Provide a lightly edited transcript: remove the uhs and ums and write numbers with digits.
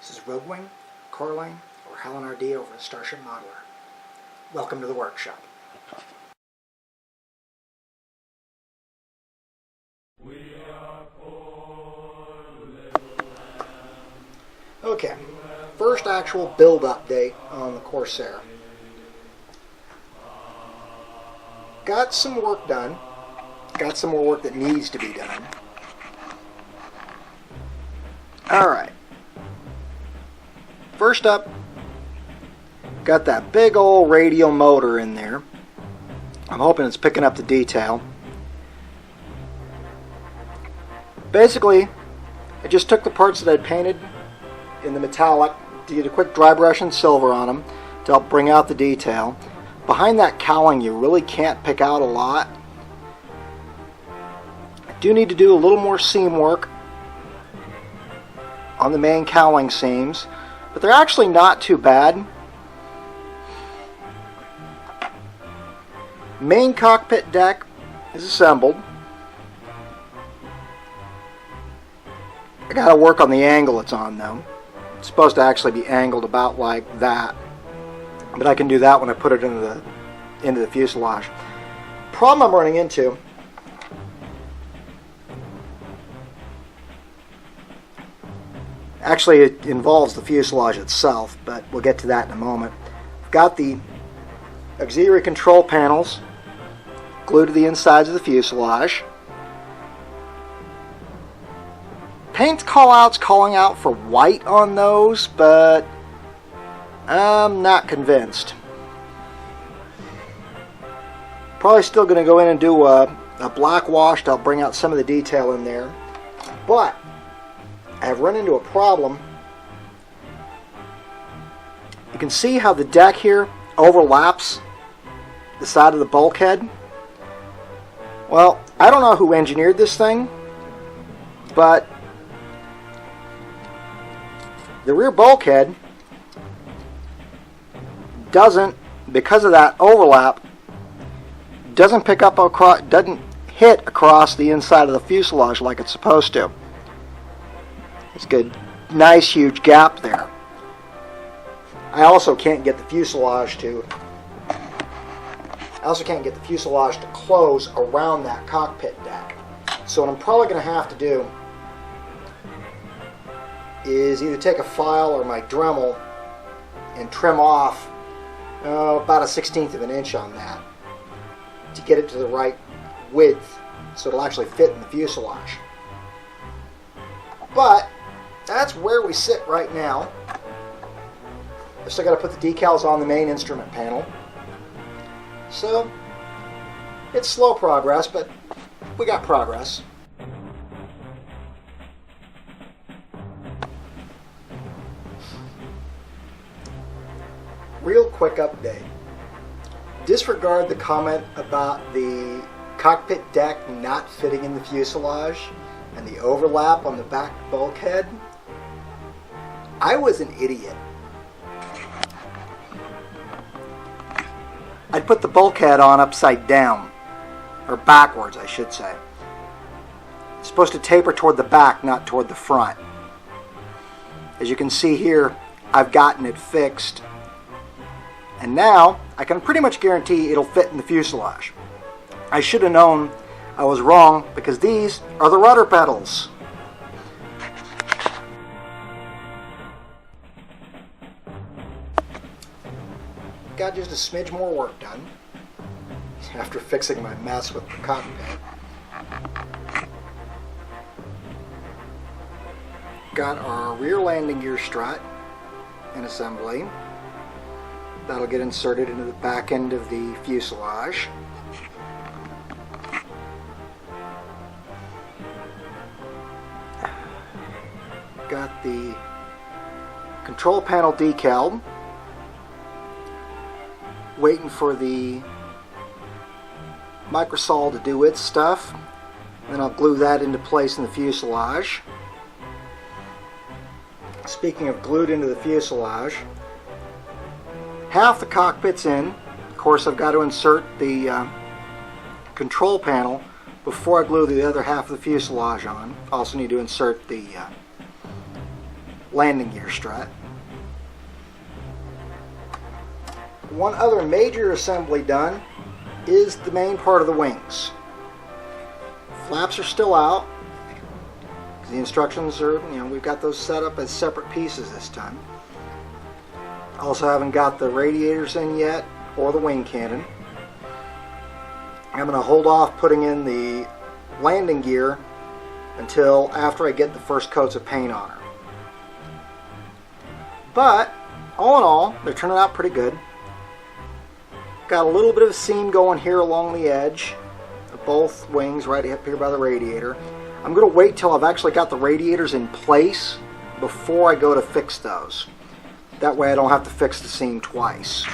This is Rogue Wing, Corling, or Helen RD over at Starship Modeler. Welcome to the workshop. Okay, first actual build update on the Corsair. Got some work done. Got some more work that needs to be done. Alright. First up, got that big old radial motor in there. I'm hoping it's picking up the detail. Basically, I just took the parts that I'd painted in the metallic, did a quick dry brush and silver on them to help bring out the detail. Behind that cowling you really can't pick out a lot. I do need to do a little more seam work on the main cowling seams, but they're actually not too bad. Main cockpit deck is assembled. I gotta work on the angle it's on though. It's supposed to actually be angled about like that, but I can do that when I put it into the fuselage. Problem I'm running into, actually it involves the fuselage itself, but we'll get to that in a moment. I've got the auxiliary control panels glued to the insides of the fuselage. Paint callouts calling out for white on those, but I'm not convinced. Probably still going to go in and do a black wash to help bring out some of the detail in there. But I've run into a problem. You can see how the deck here overlaps the side of the bulkhead. Well, I don't know who engineered this thing, but the rear bulkhead doesn't, because of that overlap, doesn't pick up across, doesn't hit across the inside of the fuselage like it's supposed to. It's got a nice huge gap there. I also can't get the fuselage to close around that cockpit deck. So what I'm probably going to have to do is either take a file or my Dremel and trim off about 1/16 of an inch on that to get it to the right width so it'll actually fit in the fuselage. But that's where we sit right now. I've still got to put the decals on the main instrument panel. So it's slow progress, but we got progress. Real quick update. Disregard the comment about the cockpit deck not fitting in the fuselage and the overlap on the back bulkhead. I was an idiot. I'd put the bulkhead on upside down, or backwards I should say. It's supposed to taper toward the back, not toward the front. As you can see here, I've gotten it fixed. And now, I can pretty much guarantee it'll fit in the fuselage. I should have known I was wrong because these are the rudder pedals. Got just a smidge more work done after fixing my mess with the cockpit. Got our rear landing gear strut in assembly. That'll get inserted into the back end of the fuselage. Got the control panel decaled. Waiting for the microsol to do its stuff. Then I'll glue that into place in the fuselage. Speaking of glued into the fuselage, half the cockpit's in. Of course, I've got to insert the control panel before I glue the other half of the fuselage on. Also need to insert the landing gear strut. One other major assembly done is the main part of the wings. Flaps are still out. The instructions are, we've got those set up as separate pieces this time. Also haven't got the radiators in yet, or the wing cannon. I'm going to hold off putting in the landing gear until after I get the first coats of paint on her. But, all in all, they're turning out pretty good. Got a little bit of a seam going here along the edge of both wings, right up here by the radiator. I'm going to wait till I've actually got the radiators in place before I go to fix those. That way I don't have to fix the seam twice.